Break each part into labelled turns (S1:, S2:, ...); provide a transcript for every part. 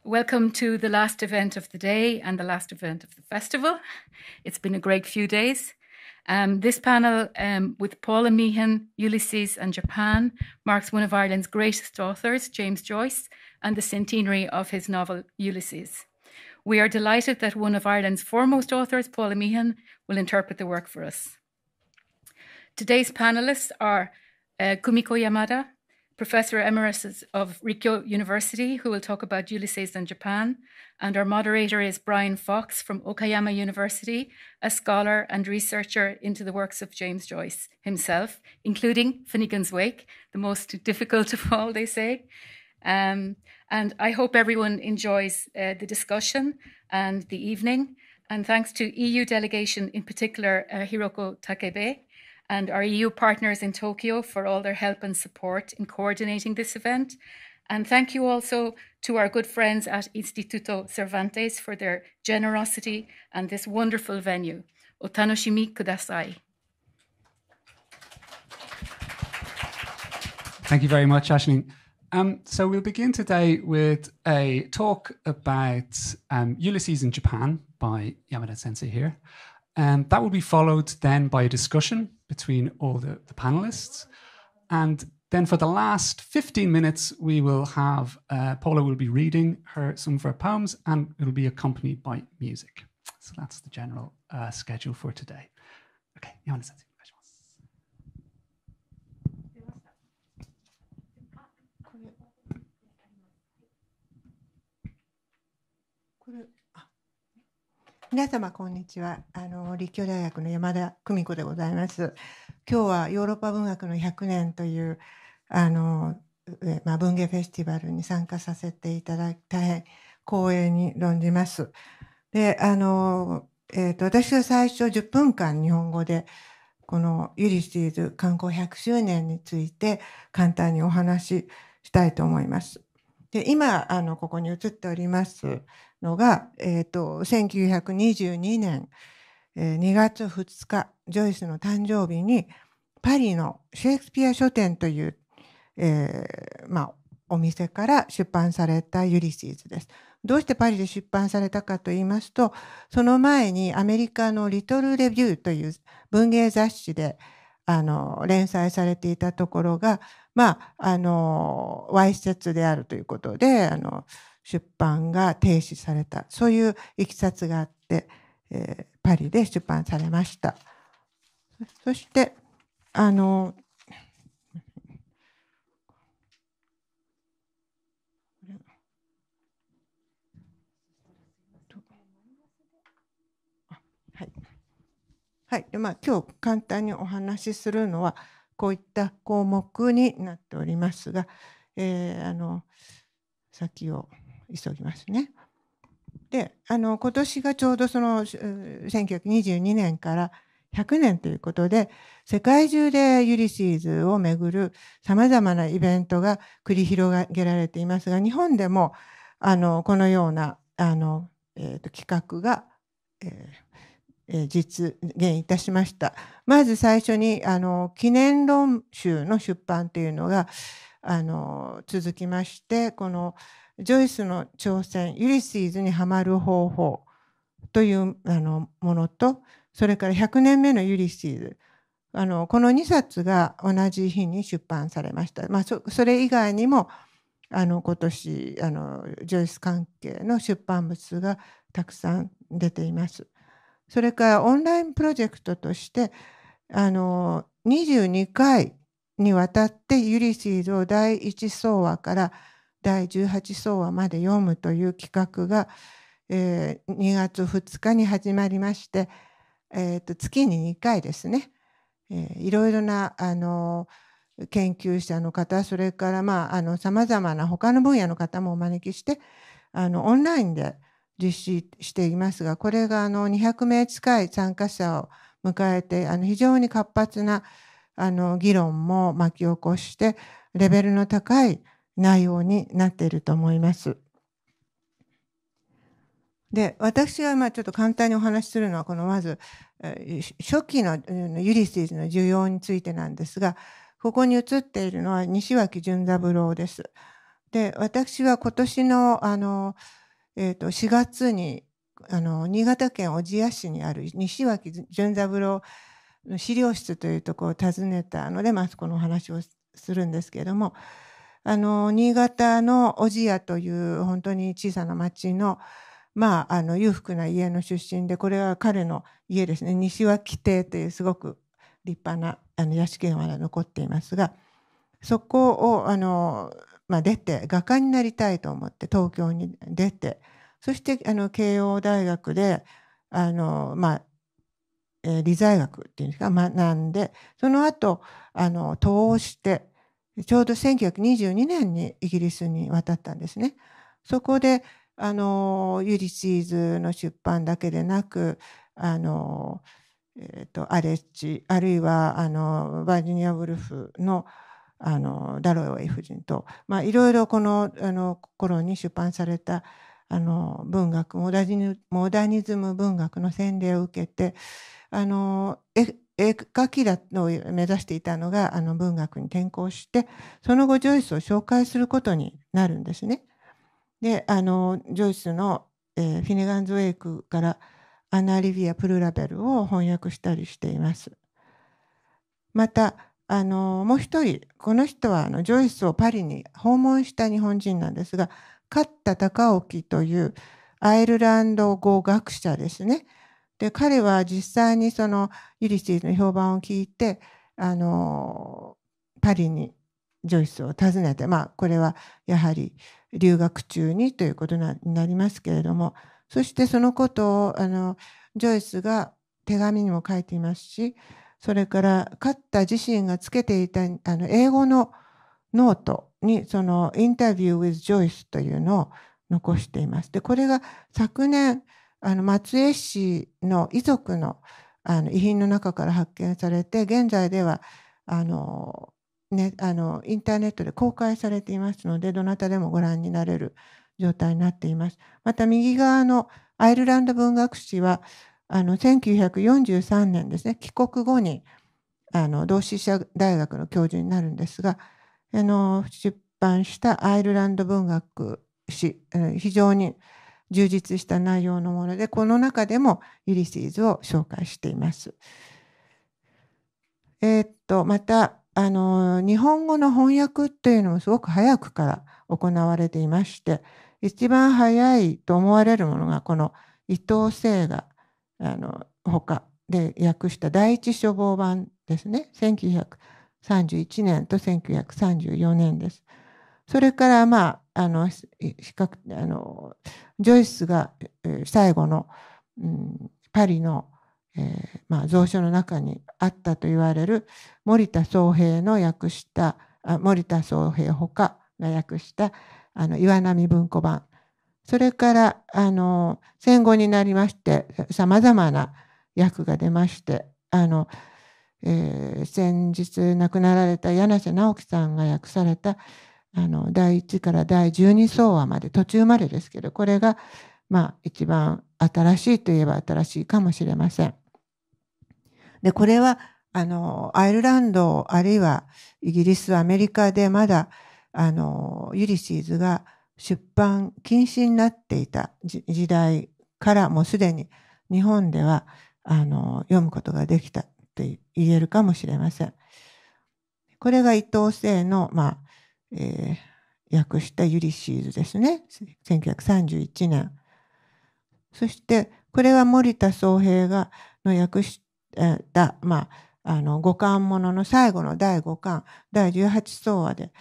S1: Welcome to the last event of the day and the last event of the festival. It's been a great few days. This panel with Paula Meehan, Ulysses and Japan marks one of Ireland's greatest authors, James Joyce, and the centenary of his novel Ulysses. We are delighted that one of Ireland's foremost authors, Paula Meehan, will interpret the work for us. Today's panelists are Kumiko Yamada, Professor Emeritus of Rikyo University, who will talk about Ulysses and Japan. And our moderator is Brian Fox from Okayama University, a scholar and researcher into the works of James Joyce himself, including Finnegan's Wake, the most difficult of all, they say. And I hope everyone enjoys the discussion and the evening. And thanks to EU delegation, in particular, Hiroko Takebe, and our EU partners in Tokyo for all their help and support in coordinating this event. And thank you also to our good friends at Instituto Cervantes for their generosity and this wonderful venue. Otanoshimi kudasai.
S2: Thank you very much, Aisling. So we'll begin today with a talk about Ulysses in Japan by Yamada Sensei here. That will be followed then by a discussion between all the panelists. And then for the last 15 minutes, we will have, Paula will be reading some of her poems, and it'll be accompanied by music. So that's the general schedule for today. Okay, Yamada Sensei.
S3: 皆様こんにちは。立教大学の山田久美子でございます。今日はヨーロッパ文学の100年という文芸フェスティバルに参加させていただき大変光栄に論じます。で、私は最初10分間日本語でこのユリシーズ刊行100周年について簡単にお話ししたいと思います。で、今ここに映っておりますのが、1922年2月2日、ジョイスの誕生日にパリのシェイクスピア書店という、お店から出版されたユリシーズです。どうしてパリで出版されたかと言いますと、その前にアメリカのリトルレビューという文芸雑誌で連載されていたところが、わいせつであるということで、出版が停止された。そういういきさつがあって、パリで出版されました。そして、はい。今日簡単にお話しするのは、こういった項目になっておりますが、先を急ぎますね。で、今年がちょうどその1922年から100年ということで、世界中でユリシーズをめぐる様々なイベントが繰り広げられていますが、日本でもこのような企画が、実現いたしました。まず最初に記念論集の出版というのが続きまして、このジョイスの挑戦、ユリシーズにはまる方法というものと、それから100年目のユリシーズ、この2冊が同じ日に出版されました。それ以外にも今年ジョイス関係の出版物がたくさん出ています。それからオンラインプロジェクトとして22回にわたってユリシーズを第1相話から第18相話まで読むという企画が、2月2日に始まりまして、月に2回ですね、いろいろな研究者の方、それからさまざまな他の分野の方もお招きしてオンラインで実施していますが、これが200名近い参加者を迎えて非常に活発な議論も巻き起こしてレベルの高い内容になっていると思います。で、私がちょっと簡単にお話しするのはこのまず初期のユリシーズの需要についてなんですが、ここに写っているのは西脇淳三郎です。で、私は今年の4月に新潟県小千谷市にある西脇純三郎の資料室というところを訪ねたので、このお話をするんですけれども、新潟の小千谷という本当に小さな町の裕福な家の出身で、これは彼の家ですね。西脇邸というすごく立派な屋敷がまだ残っていますが、そこを出て画家になりたいと思って東京に出て、そして慶応大学で理財学っていうんですか、学んで、その後渡欧して、ちょうど1922年にイギリスに渡ったんですね。そこでユリシーズの出版だけでなく、アレッジ、あるいはバージニア・ウルフのダロウェイ夫人と、いろいろこの頃に出版された文学、モダニズム文学の洗礼を受けて、絵描きだを目指していたのが文学に転向して、その後ジョイスを紹介することになるんですね。で、ジョイスの、フィネガンズ・ウェイクからアナ・リビア・プルラベルを翻訳したりしています。またもう一人、この人はジョイスをパリに訪問した日本人なんですが、勝田貴興というアイルランド語学者ですね。で、彼は実際にそのユリシーズの評判を聞いてパリにジョイスを訪ねて、これはやはり留学中にということになりますけれども、そしてそのことをジョイスが手紙にも書いていますし、それから勝田自身がつけていた英語のノートにそのインタビュー with Joyce というのを残しています。で、これが昨年松江市の遺族の遺品の中から発見されて、現在ではインターネットで公開されていますので、どなたでもご覧になれる状態になっています。また右側のアイルランド文学史は1943年ですね、帰国後に同志社大学の教授になるんですが、出版したアイルランド文学史、非常に充実した内容のもので、この中でもユリシーズを紹介しています。また日本語の翻訳というのもすごく早くから行われていまして、一番早いと思われるものがこの伊藤清が他で訳した第一書房版ですね。1931年と1934年です。それからジョイスが最後の、パリの、蔵書の中にあったと言われる森田宗平の訳した森田宗平ほかが訳した岩波文庫版、それから戦後になりましてさまざまな訳が出まして、先日亡くなられた柳瀬直樹さんが訳された第1から第12相話まで、途中までですけど、これが一番新しいといえば新しいかもしれません。で、これはアイルランドあるいはイギリス、アメリカでまだユリシーズが出版禁止になっていた時代からもうすでに日本では読むことができたと言えるかもしれません。これが伊藤清の、訳したユリシーズですね。1931年。そしてこれは森田宗平が訳した五巻ものの最後の第5巻第18相話で、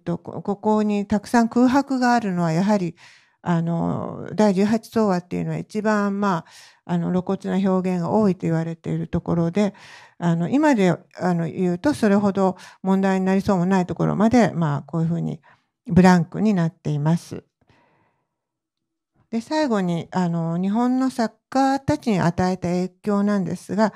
S3: ここにたくさん空白があるのはやはり第18相話っていうのは一番露骨な表現が多いと言われているところで、今で言うとそれほど問題になりそうもないところまでこういうふうにブランクになっています。で、最後に日本の作家たちに与えた影響なんですが、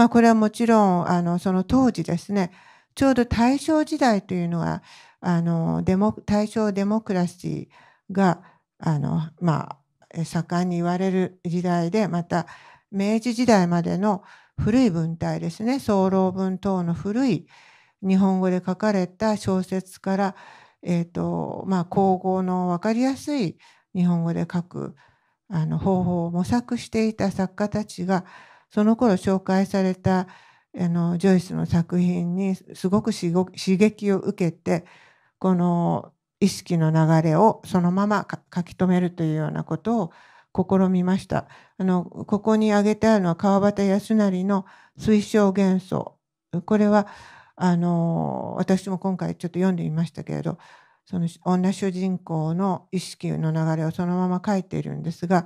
S3: これはもちろんその当時ですね、ちょうど大正時代というのは大正デモクラシーが盛んに言われる時代で、また明治時代までの古い文体ですね、宋論文等の古い日本語で書かれた小説から口語の分かりやすい日本語で書く方法を模索していた作家たちが、その頃紹介されたジョイスの作品にすごく刺激を受けて、この意識の流れをそのまま書き留めるというようなことを試みました。ここに挙げてあるのは川端康成の水晶幻想。これは私も今回ちょっと読んでみましたけれど、その女主人公の意識の流れをそのまま書いているんですが、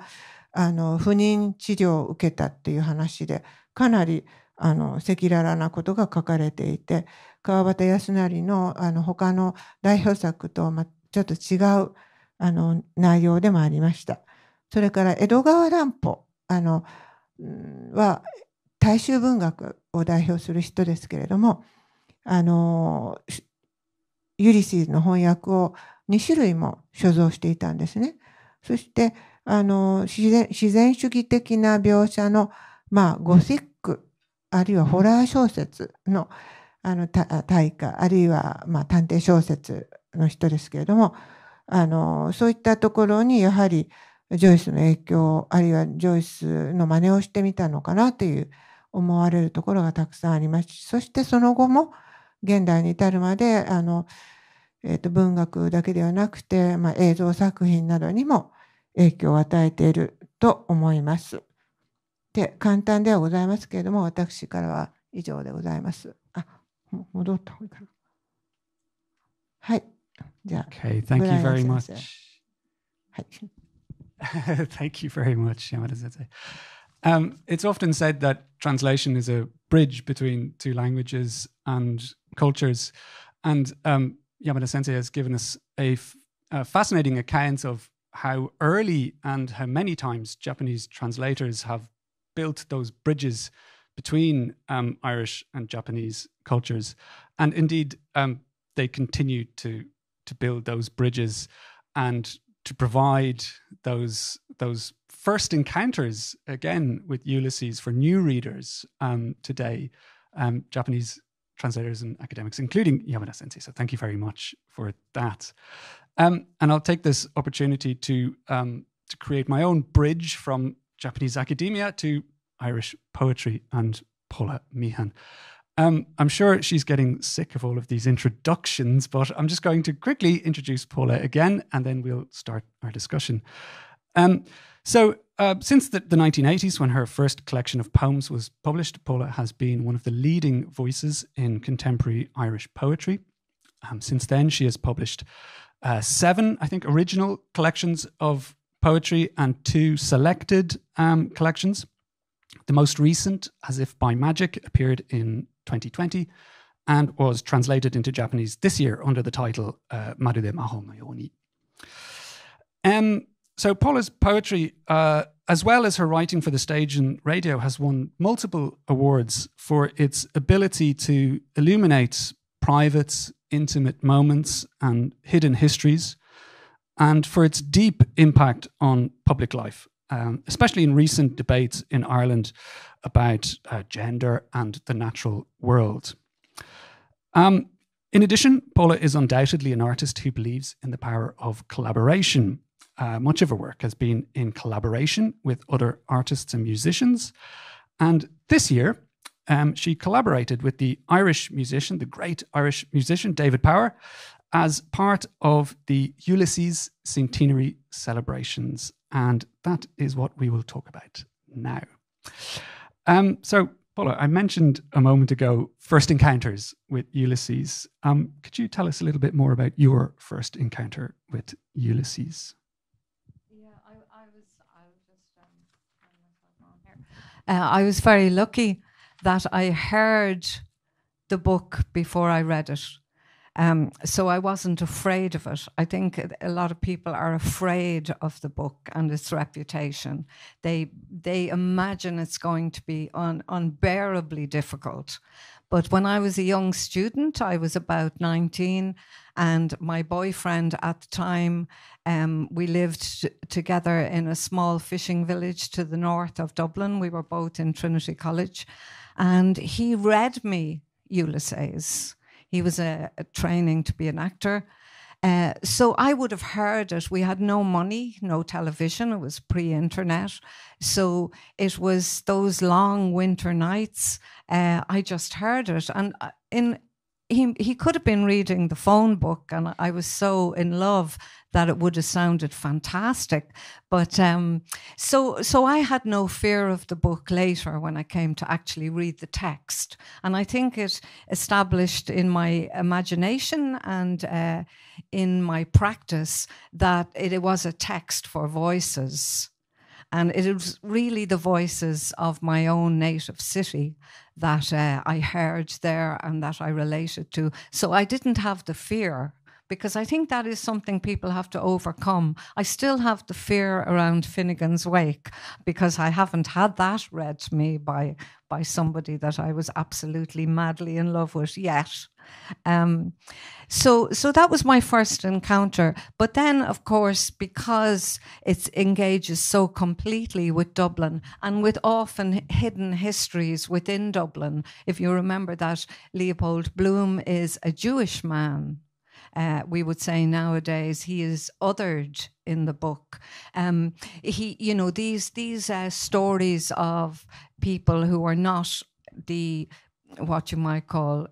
S3: 不妊治療を受けたっていう話で、かなり赤裸々なことが書かれていて、川端康成の他の代表作とちょっと違う内容でもありました。それから江戸川乱歩は大衆文学を代表する人ですけれども、ユリシーズの翻訳を2種類も所蔵していたんですね。そして自然主義的な描写のゴシックあるいはホラー小説の大家、あるいは探偵小説の人ですけれども、そういったところにやはりジョイスの影響、あるいはジョイスの真似をしてみたのかなという思われるところがたくさんありますし、そしてその後も現代に至るまで文学だけではなくて、映像作品などにも影響を与えていると思います。で、簡単ではございますけれども、私からは以上でございます。戻った方がいいかな。はい。じゃあ、
S2: Okay, thank you very much.
S3: はい。
S2: Thank you very much, Yamada Sensei. It's often said that translation is a bridge between two languages and cultures. And Yamada Sensei has given us a fascinating account of how early and how many times Japanese translators have built those bridges between Irish and Japanese cultures. And indeed, they continue to build those bridges and to provide those first encounters again with Ulysses for new readers today, Japanese translators and academics, including Yamada Sensei. So thank you very much for that. And I'll take this opportunity to create my own bridge from Japanese academia to Irish poetry and Paula Meehan. I'm sure she's getting sick of all of these introductions, but I'm just going to quickly introduce Paula again, and then we'll start our discussion. Since the 1980s, when her first collection of poems was published, Paula has been one of the leading voices in contemporary Irish poetry. Since then, she has published 7, I think, original collections of poetry and 2 selected collections. The most recent, As If by Magic, appeared in 2020 and was translated into Japanese this year under the title Marude Maho no Yoni. So Paula's poetry, as well as her writing for the stage and radio, has won multiple awards for its ability to illuminate private, intimate moments and hidden histories, and for its deep impact on public life, especially in recent debates in Ireland about gender and the natural world. In addition, Paula is undoubtedly an artist who believes in the power of collaboration. Much of her work has been in collaboration with other artists and musicians. And this year, she collaborated with the Irish musician, the great Irish musician, David Power, as part of the Ulysses Centenary celebrations. And that is what we will talk about now. So, Paula, I mentioned a moment ago first encounters with Ulysses. Could you tell us a little bit more about your first encounter with Ulysses?
S4: I was very lucky that I heard the book before I read it. So I wasn't afraid of it. I think a lot of people are afraid of the book and its reputation. They imagine it's going to be unbearably difficult. But when I was a young student, I was about 19, and my boyfriend at the time, we lived together in a small fishing village to the north of Dublin. We were both in Trinity College, and he read me Ulysses. He was training to be an actor. So I would have heard it. We had no money, no television. It was pre-internet. So it was those long winter nights. I just heard it. And he could have been reading the phone book, and I was so in love that it would have sounded fantastic. But so I had no fear of the book later when I came to actually read the text. And I think it established in my imagination and in my practice that it was a text for voices. And it was really the voices of my own native city that I heard there and that I related to. So I didn't have the fear, because I think that is something people have to overcome. I still have the fear around Finnegan's Wake, because I haven't had that read to me by somebody that I was absolutely madly in love with yet. So that was my first encounter. But then, of course, because it engages so completely with Dublin and with often hidden histories within Dublin, if you remember that Leopold Bloom is a Jewish man, we would say nowadays he is othered in the book. These stories of people who are not the what you might call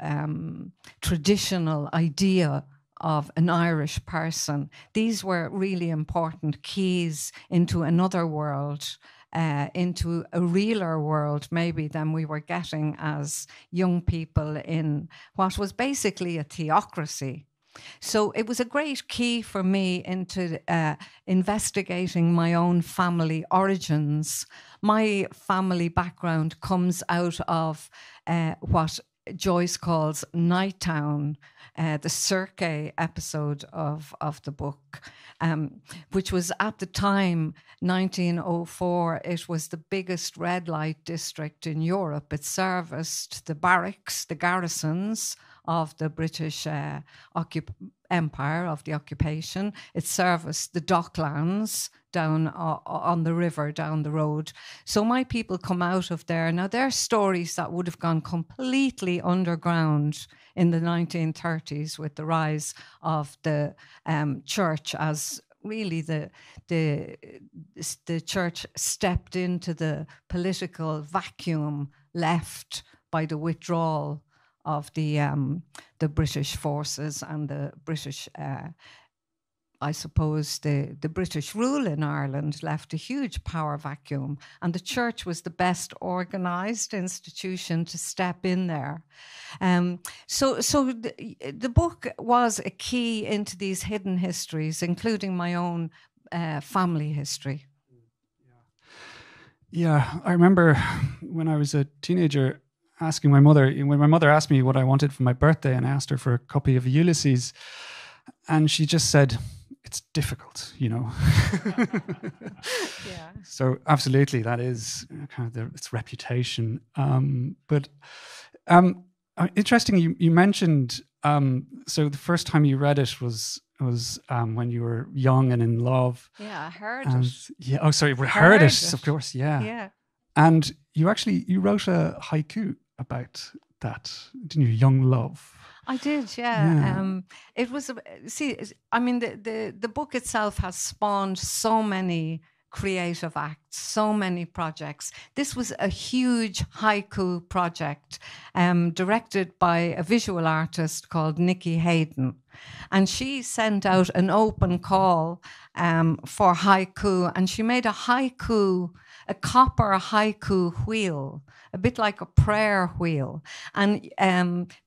S4: traditional idea of an Irish person. These were really important keys into another world, into a realer world maybe than we were getting as young people in what was basically a theocracy. So it was a great key for me into investigating my own family origins. My family background comes out of what Joyce calls Nighttown, the Cirque episode of the book, which was at the time, 1904, it was the biggest red light district in Europe. It serviced the barracks, the garrisons of the British Empire, of the occupation. It serviced the docklands down on the river, down the road. So my people come out of there. Now, they're stories that would have gone completely underground in the 1930s with the rise of the church, as really the church stepped into the political vacuum left by the withdrawal of the British forces and the British, I suppose, the British rule in Ireland left a huge power vacuum, and the church was the best organised institution to step in there. So the book was a key into these hidden histories, including my own family history.
S2: Yeah, I remember when I was a teenager asking my mother, when my mother asked me what I wanted for my birthday, and I asked her for a copy of Ulysses, and she just said, it's difficult, you know.
S4: Yeah.
S2: So absolutely, that is kind of its reputation. But interesting, you mentioned, so the first time you read it was when you were young and in love.
S4: Yeah, I heard it.
S2: Yeah. Oh, sorry, we heard it, of course. Yeah.
S4: Yeah.
S2: And you wrote a haiku about that, didn't you? Young love.
S4: I did, yeah. It was, I mean, the book itself has spawned so many creative acts, so many projects. This was a huge haiku project directed by a visual artist called Nikki Hayden. And she sent out an open call for haiku, and she made a copper haiku wheel, a bit like a prayer wheel. And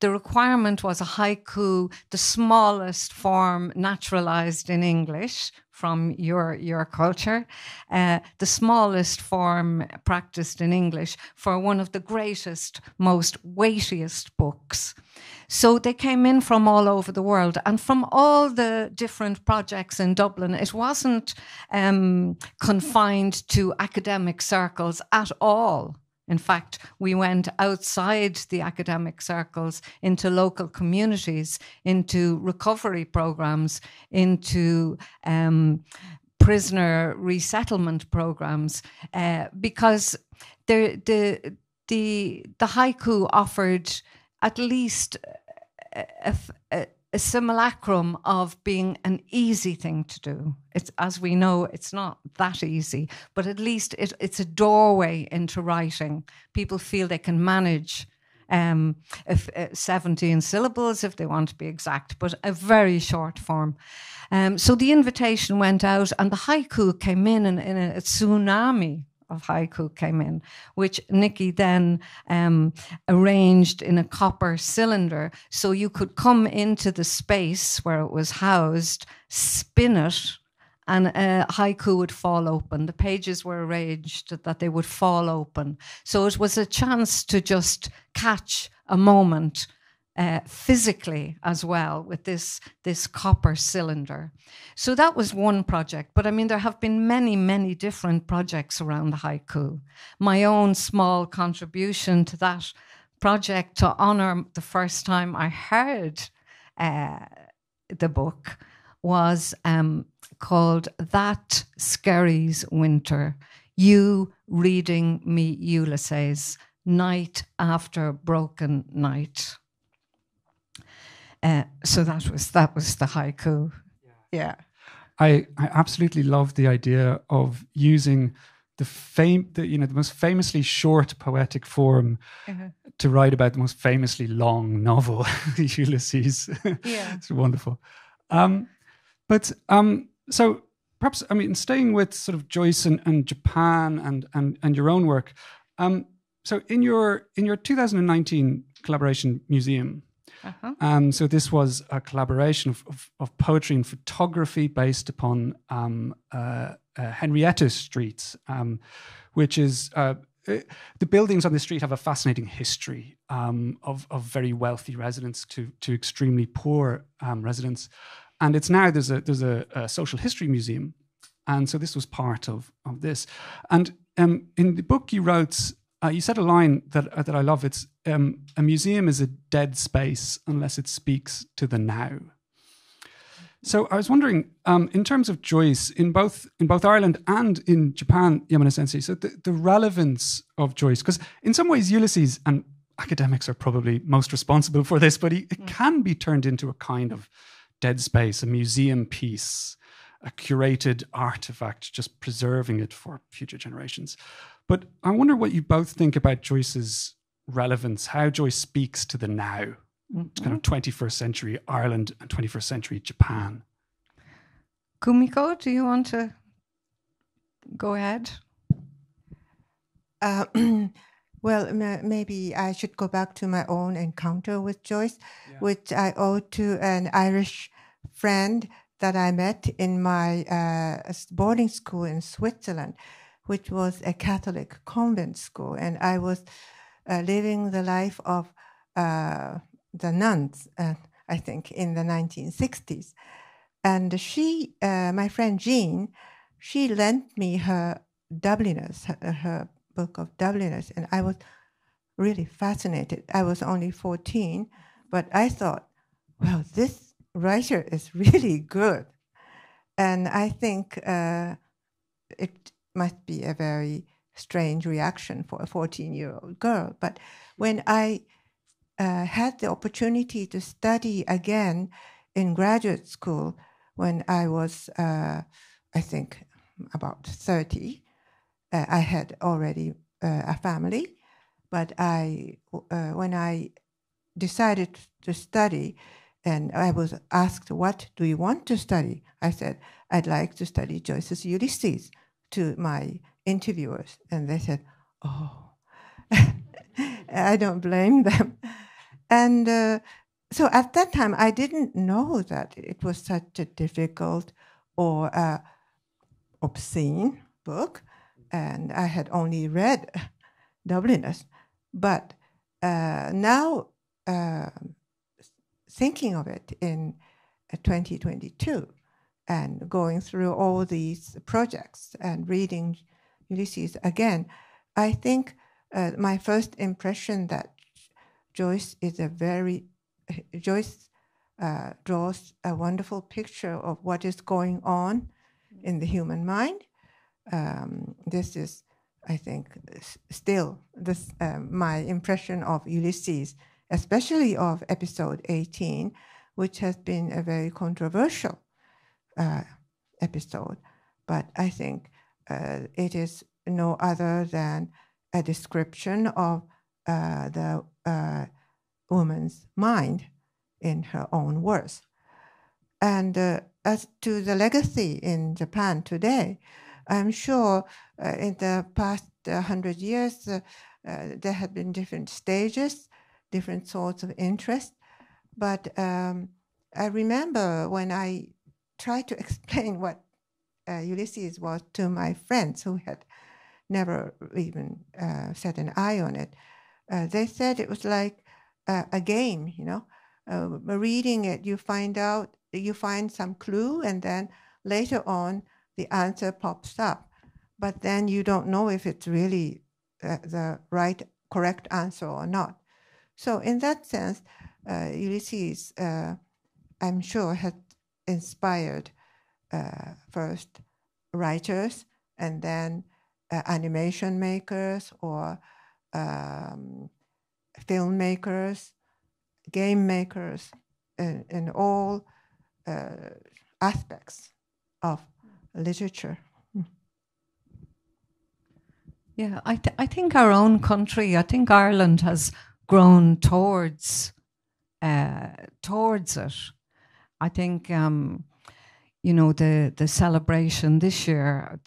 S4: the requirement was a haiku, the smallest form naturalized in English from your culture, the smallest form practiced in English for one of the greatest, most weightiest books. So they came in from all over the world, and from all the different projects in Dublin. It wasn't confined to academic circles at all. In fact, we went outside the academic circles into local communities, into recovery programs, into prisoner resettlement programs, because the haiku offered at least a simulacrum of being an easy thing to do. It's, as we know, it's not that easy, but at least it's a doorway into writing. People feel they can manage 17 syllables if they want to be exact, but a very short form. So the invitation went out, and the haiku came in a tsunami of haiku came in, which Nikki then arranged in a copper cylinder, so you could come into the space where it was housed, spin it, and a haiku would fall open. The pages were arranged that they would fall open. So it was a chance to just catch a moment physically as well with this copper cylinder. So that was one project. But I mean, there have been many, many different projects around the haiku. My own small contribution to that project to honor the first time I heard the book was called That Skerries Winter, You Reading Me Ulysses, Night After Broken Night. So that was the haiku. Yeah.
S2: I absolutely love the idea of using the most famously short poetic form to write about the most famously long novel, Ulysses.
S4: Yeah.
S2: It's wonderful. So perhaps, I mean, staying with sort of Joyce and Japan and your own work. So in your 2019 collaboration museum, so this was a collaboration of poetry and photography based upon Henrietta Street, which is the buildings on the street have a fascinating history of very wealthy residents to extremely poor residents, and it's now there's a social history museum, and so this was part of this. And in the book you wrote. You said a line that I love. It's a museum is a dead space unless it speaks to the now. So I was wondering, in terms of Joyce, in both Ireland and in Japan, Yamada-sensei, so the relevance of Joyce, because in some ways Ulysses, and academics are probably most responsible for this, but it can be turned into a kind of dead space, a museum piece, a curated artifact, just preserving it for future generations. But I wonder what you both think about Joyce's relevance, how Joyce speaks to the now, kind of 21st century Ireland and 21st century Japan.
S4: Kumiko, do you want to go ahead?
S3: Well, maybe I should go back to my own encounter with Joyce, which I owe to an Irish friend that I met in my boarding school in Switzerland, which was a Catholic convent school. And I was living the life of the nuns, I think, in the 1960s. And she, my friend Jean, she lent me her Dubliners, her book of Dubliners, and I was really fascinated. I was only 14, but I thought, well, this writer is really good. And I think it must be a very strange reaction for a 14-year-old girl. But when I had the opportunity to study again in graduate school when I was, I think, about 30, I had already a family. But when I decided to study, and I was asked, what do you want to study? I said, I'd like to study Joyce's Ulysses, to my interviewers. And they said, oh, I don't blame them. And so at that time, I didn't know that it was such a difficult or obscene book. And I had only read Dubliners. But now, thinking of it in 2022 and going through all these projects and reading Ulysses again, I think my first impression that Joyce draws a wonderful picture of what is going on in the human mind. This is, I think, still my impression of Ulysses, especially of episode 18, which has been a very controversial episode. But I think it is no other than a description of the woman's mind in her own words. And as to the legacy in Japan today, I'm sure in the past 100 years, there have been different stages, different sorts of interest. But I remember when I tried to explain what Ulysses was to my friends who had never even set an eye on it, they said it was like a game, you know. Reading it, you find some clue, and then later on the answer pops up. But then you don't know if it's really the correct answer or not. So in that sense, Ulysses, I'm sure, had inspired first writers and then animation makers or filmmakers, game makers, in all aspects of literature.
S4: Yeah, I think our own country, I think Ireland has grown towards it. I think you know, the celebration this year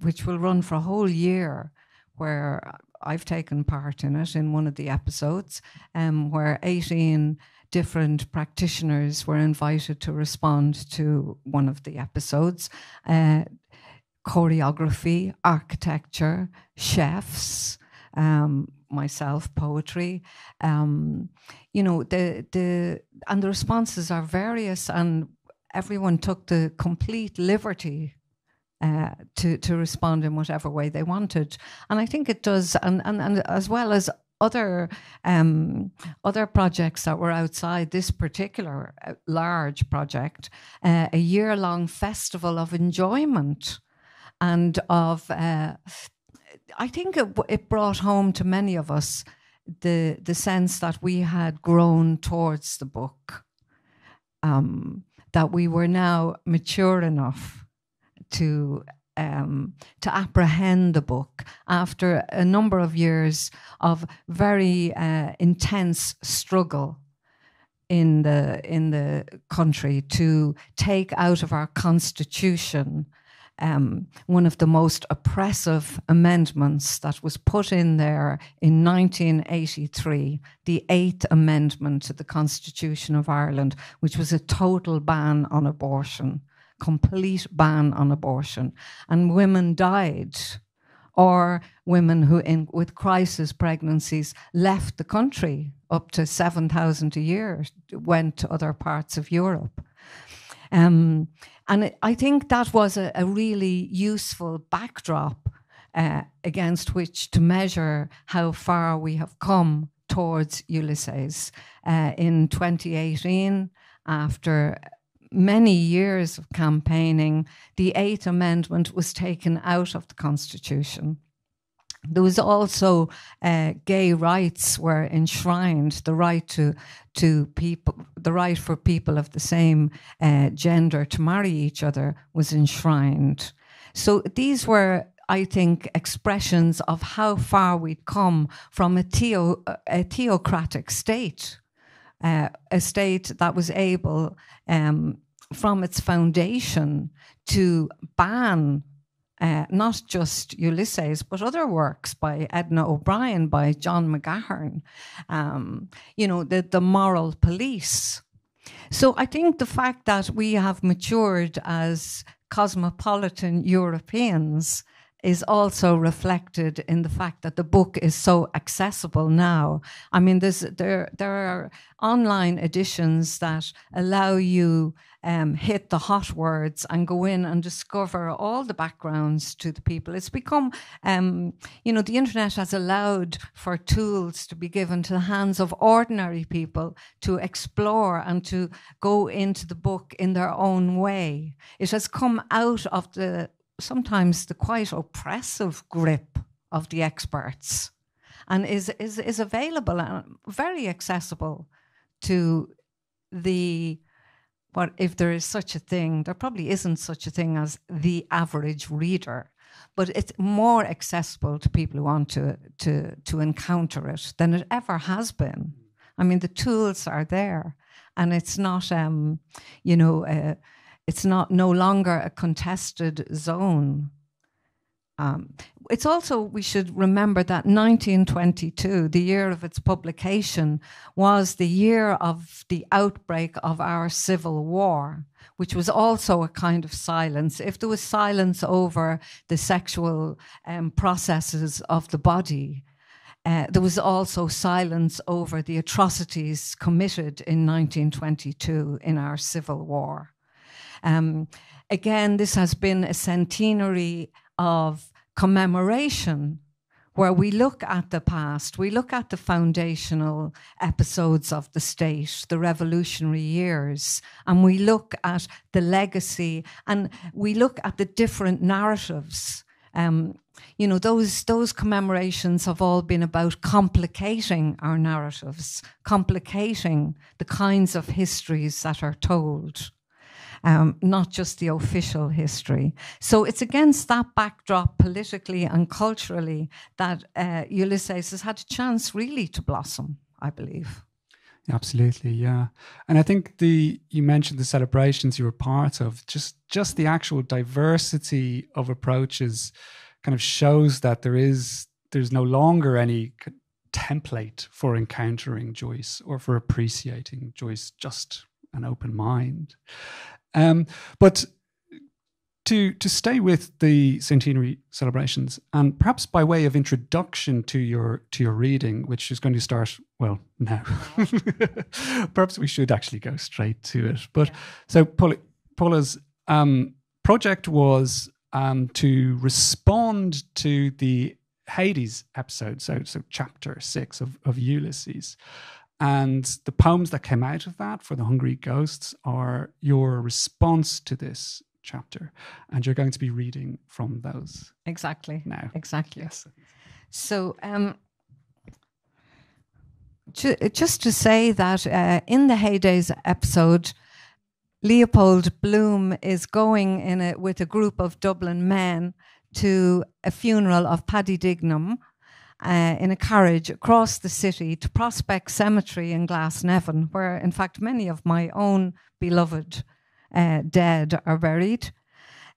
S4: which will run for a whole year, where I've taken part in it in one of the episodes, where 18 different practitioners were invited to respond to one of the episodes. Choreography, architecture, chefs, myself, poetry. You know, the responses are various, and everyone took the complete liberty to respond in whatever way they wanted. And I think it does, and as well as other projects that were outside this particular large project, a year-long festival of enjoyment and of, I think it brought home to many of us the sense that we had grown towards the book, that we were now mature enough to apprehend the book after a number of years of very intense struggle in the country to take out of our constitution one of the most oppressive amendments that was put in there in 1983, the 8th Amendment to the Constitution of Ireland, which was a total ban on abortion, complete ban on abortion. And women died, or women who with crisis pregnancies left the country, up to 7,000 a year, went to other parts of Europe. And I think that was a really useful backdrop against which to measure how far we have come towards Ulysses. In 2018, after many years of campaigning, the 8th Amendment was taken out of the Constitution. There was also gay rights were enshrined. The right to people, the right for people of the same gender to marry each other was enshrined. So these were, I think, expressions of how far we'd come from a theocratic state, a state that was able, from its foundation, to ban not just Ulysses, but other works by Edna O'Brien, by John McGahern, you know, the moral police. So I think the fact that we have matured as cosmopolitan Europeans is also reflected in the fact that the book is so accessible now. I mean, there are online editions that allow you hit the hot words and go in and discover all the backgrounds to the people. It's become, you know, the internet has allowed for tools to be given to the hands of ordinary people to explore and to go into the book in their own way. It has come out of sometimes the quite oppressive grip of the experts, and is available and very accessible to what if there is such a thing, there probably isn't such a thing as the average reader, but it's more accessible to people who want to encounter it than it ever has been. I mean, the tools are there, and it's not, it's not no longer a contested zone. It's also, we should remember that 1922, the year of its publication, was the year of the outbreak of our Civil War, which was also a kind of silence. If there was silence over the sexual processes of the body, there was also silence over the atrocities committed in 1922 in our Civil War. Again, this has been a centenary of commemoration where we look at the past, we look at the foundational episodes of the state, the revolutionary years, and we look at the legacy, and we look at the different narratives. Those commemorations have all been about complicating our narratives, complicating the kinds of histories that are told. Not just the official history. So it's against that backdrop politically and culturally that Ulysses has had a chance really to blossom, I believe.
S2: Absolutely, yeah. And I think you mentioned the celebrations you were part of, just the actual diversity of approaches kind of shows that there's no longer any template for encountering Joyce or for appreciating Joyce, just an open mind. But to stay with the centenary celebrations, and perhaps by way of introduction to your reading, which is going to start now. Perhaps we should actually go straight to it. But so Paula's project was to respond to the Hades episode, so chapter 6 of Ulysses. And the poems that came out of that for the Hungry Ghosts are your response to this chapter. And you're going to be reading from those.
S4: Exactly.
S2: Now.
S4: Exactly.
S2: Yes.
S4: So just to say that in the Hades episode, Leopold Bloom is going with a group of Dublin men to a funeral of Paddy Dignam, in a carriage across the city to Prospect Cemetery in Glasnevin, where, in fact, many of my own beloved dead are buried.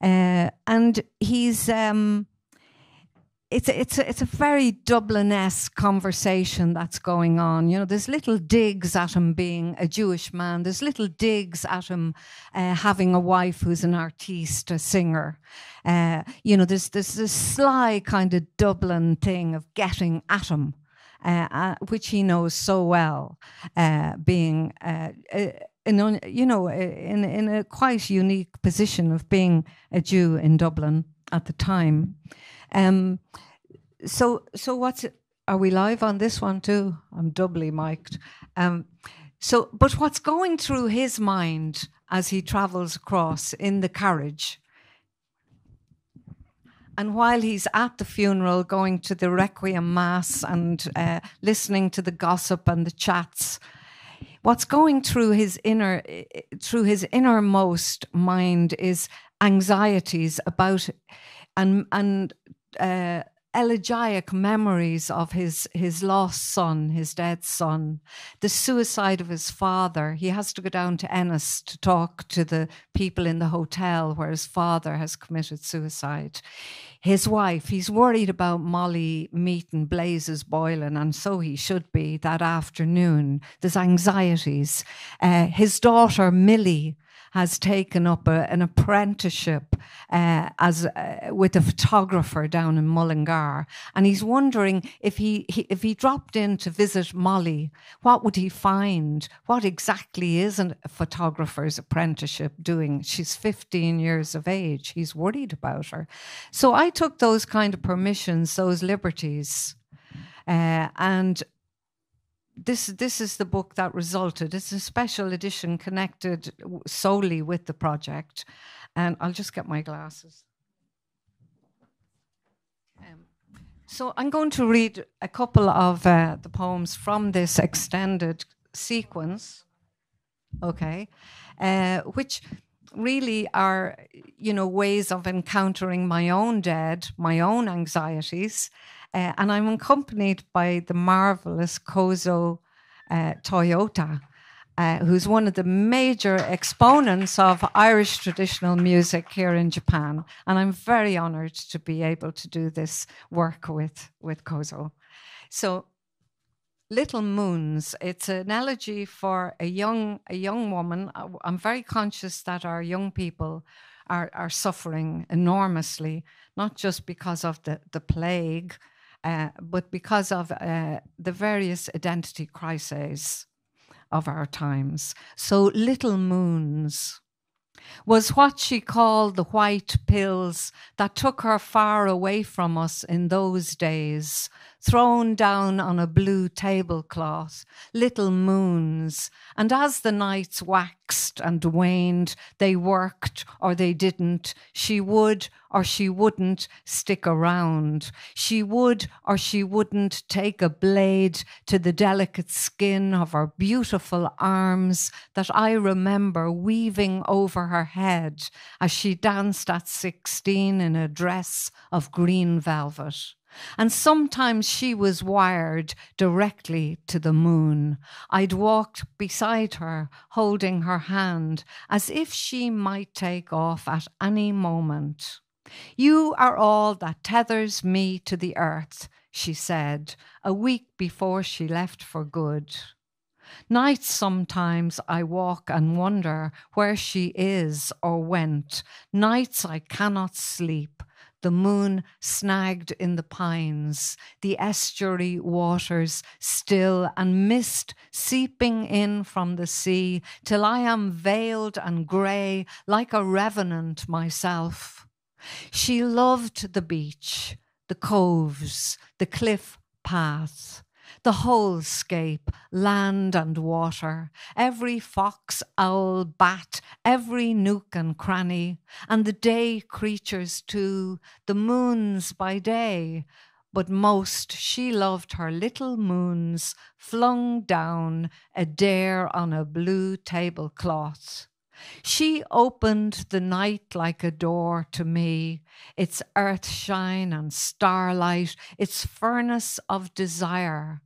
S4: And he's it's a very Dublin-esque conversation that's going on. There's little digs at him being a Jewish man. There's little digs at him having a wife who's an artiste, a singer. There's this sly kind of Dublin thing of getting at him, which he knows so well, being in a quite unique position of being a Jew in Dublin at the time. So are we live on this one too? I'm doubly mic'd. But what's going through his mind as he travels across in the carriage, and while he's at the funeral, going to the Requiem Mass and listening to the gossip and the chats, what's going through his innermost mind is anxieties about and elegiac memories of his lost son, his dead son, the suicide of his father. He has to go down to Ennis to talk to the people in the hotel where his father has committed suicide. His wife, he's worried about Molly meeting Blazes Boylan, and so he should be that afternoon. There's anxieties. His daughter, Millie, has taken up an apprenticeship with a photographer down in Mullingar, and he's wondering if he dropped in to visit Molly, what would he find? What exactly is a photographer's apprenticeship doing? She's 15 years of age. He's worried about her. So I took those kind of permissions, those liberties, and This is the book that resulted. It's a special edition connected solely with the project. And I'll just get my glasses. So I'm going to read a couple of the poems from this extended sequence. okay, which really are, ways of encountering my own dead, my own anxieties. And I'm accompanied by the marvelous Kozo Toyota, who's one of the major exponents of Irish traditional music here in Japan. And I'm very honored to be able to do this work with Kozo. So, Little Moons, it's an elegy for a young woman. I'm very conscious that our young people are suffering enormously, not just because of the plague, but because of the various identity crises of our times. So Little Moons was what she called the white pills that took her far away from us in those days, thrown down on a blue tablecloth, little moons. And as the nights waxed and waned, they worked or they didn't. She would or she wouldn't stick around. She would or she wouldn't take a blade to the delicate skin of her beautiful arms that I remember weaving over her head as she danced at 16 in a dress of green velvet. And sometimes she was wired directly to the moon. I'd walked beside her, holding her hand, as if she might take off at any moment. You are all that tethers me to the earth, she said, a week before she left for good. Nights sometimes I walk and wonder where she is or went. Nights I cannot sleep. The moon snagged in the pines, the estuary waters still, and mist seeping in from the sea, till I am veiled and grey like a revenant myself. She loved the beach, the coves, the cliff path, the whole scape, land and water, every fox, owl, bat, every nook and cranny, and the day creatures too, the moons by day. But most she loved her little moons flung down a dare on a blue tablecloth. She opened the night like a door to me, its earth shine and starlight, its furnace of desire.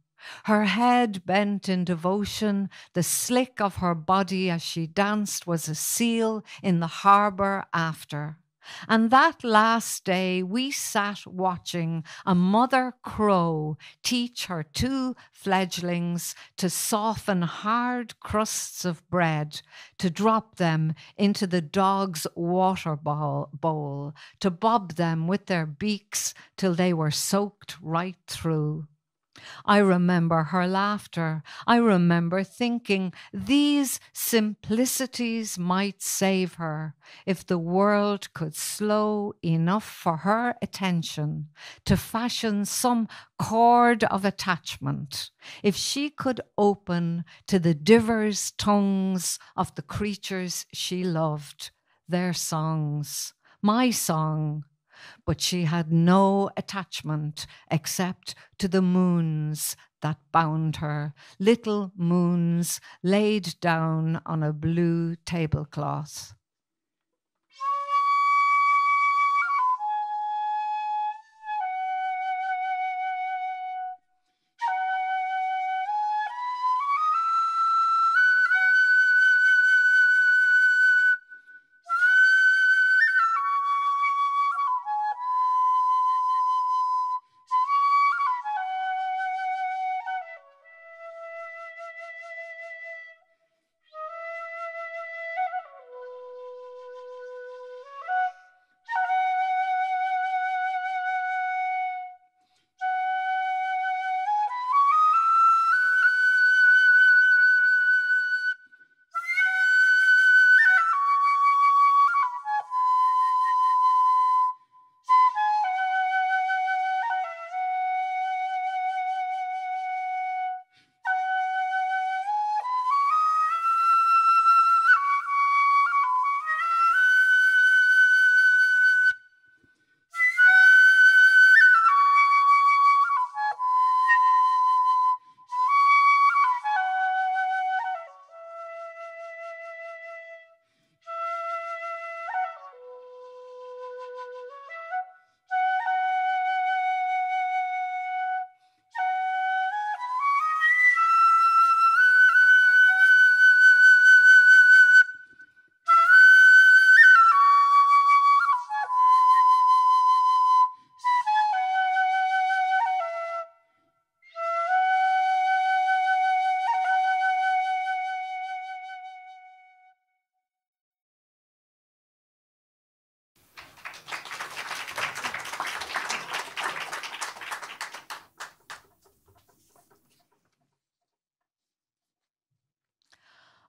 S4: Her head bent in devotion, the slick of her body as she danced was a seal in the harbour after. And that last day we sat watching a mother crow teach her two fledglings to soften hard crusts of bread, to drop them into the dog's water bowl, to bob them with their beaks till they were soaked right through. I remember her laughter. I remember thinking these simplicities might save her if the world could slow enough for her attention to fashion some chord of attachment, if she could open to the divers tongues of the creatures she loved, their songs, my song. But she had no attachment except to the moons that bound her, little moons laid down on a blue tablecloth.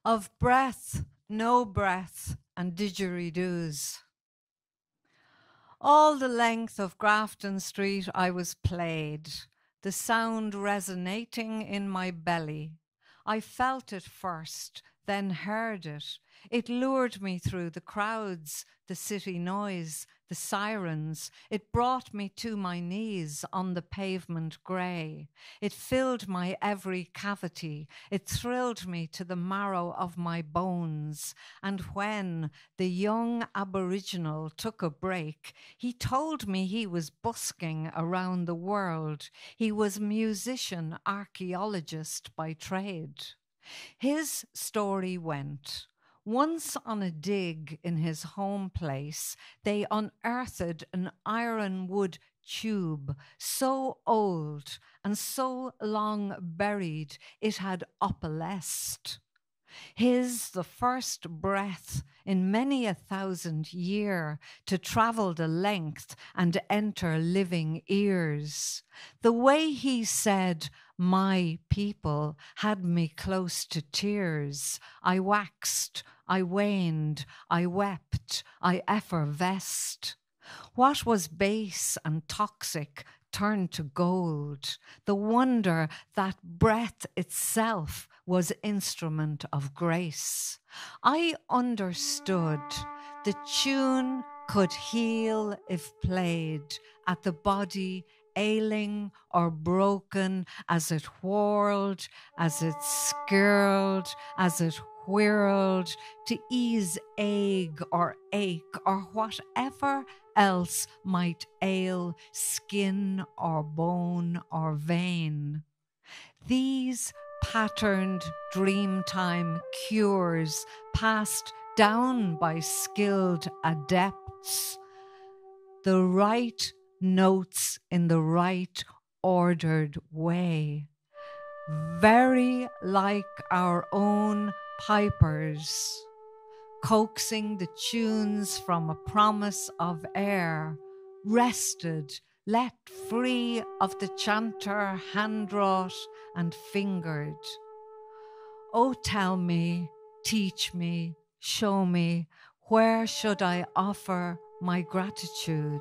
S4: of breath, no breath, and didgeridoos. All the length of Grafton Street I was played, the sound resonating in my belly. I felt it first, then heard it. It lured me through the crowds, the city noise, the sirens. It brought me to my knees on the pavement grey. It filled my every cavity. It thrilled me to the marrow of my bones. And when the young Aboriginal took a break, he told me he was busking around the world. He was musician, archaeologist by trade. His story went, once on a dig in his home place, they unearthed an ironwood tube so old and so long buried it had opalesced. His the first breath in many 1,000 year to travel the length and enter living ears. The way he said, my people, had me close to tears. I waxed, I waned, I wept, I effervesced. What was base and toxic turned to gold. The wonder that breath itself was instrument of grace. I understood the tune could heal if played at the body ailing or broken as it whirled, as it skirled, as it whirled, to ease ache or whatever else might ail skin or bone or vein. These patterned dreamtime cures passed down by skilled adepts, the right notes in the right ordered way, very like our own pipers, coaxing the tunes from a promise of air, rested, let free of the chanter hand-wrought and fingered. Oh, tell me, teach me, show me, where should I offer my gratitude?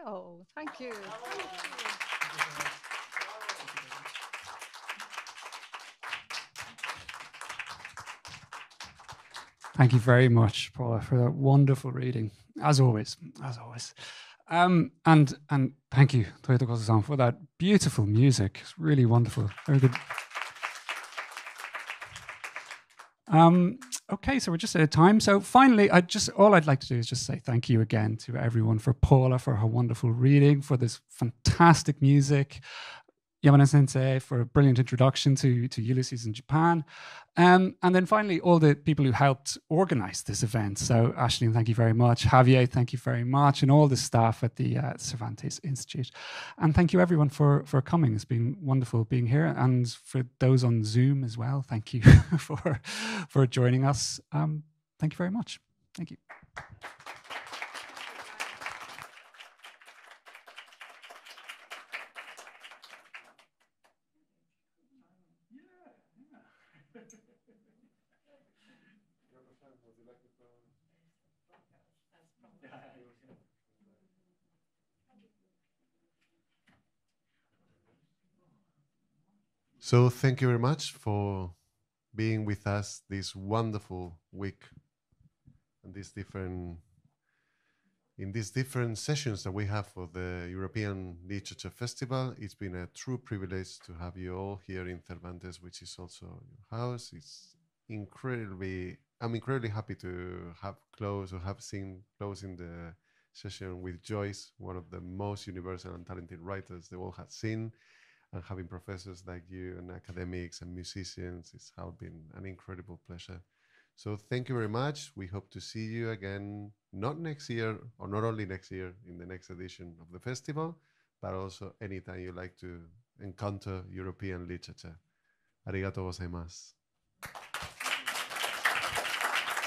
S4: Oh, thank you.
S2: Thank you very much, Paula, for that wonderful reading, as always, as always. And thank you, Toyota Kosa-san, for that beautiful music. It's really wonderful. Very good. Okay, so we're just out of time. So finally, all I'd like to do is just say thank you again to everyone, for Paula, for her wonderful reading, for this fantastic music, Yamada Sensei for a brilliant introduction to Ulysses in Japan. And then finally, all the people who helped organize this event. So Ashley, thank you very much. Javier, thank you very much. And all the staff at the Cervantes Institute. And thank you everyone for coming. It's been wonderful being here. And for those on Zoom as well, thank you for joining us. Thank you very much. Thank you. Yeah.
S5: So thank you very much for being with us this wonderful week and in these different sessions that we have for the European Literature Festival. It's been a true privilege to have you all here in Cervantes, which is also your house. I'm incredibly happy to have seen closing the session with Joyce, one of the most universal and talented writers the world has seen. And having professors like you and academics and musicians, it's been an incredible pleasure. So thank you very much. We hope to see you again, not next year, or not only next year in the next edition of the festival, but also anytime you like to encounter European literature. Arigatou gozaimasu.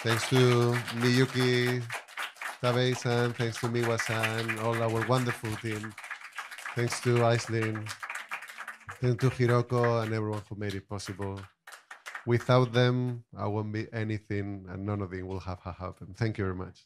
S5: Thanks to Miyuki Tabei-san, thanks to Miwa-san, all our wonderful team. Thanks to Aislinn, thanks to Hiroko and everyone who made it possible. Without them, I won't be anything and none of it will have happened. Thank you very much.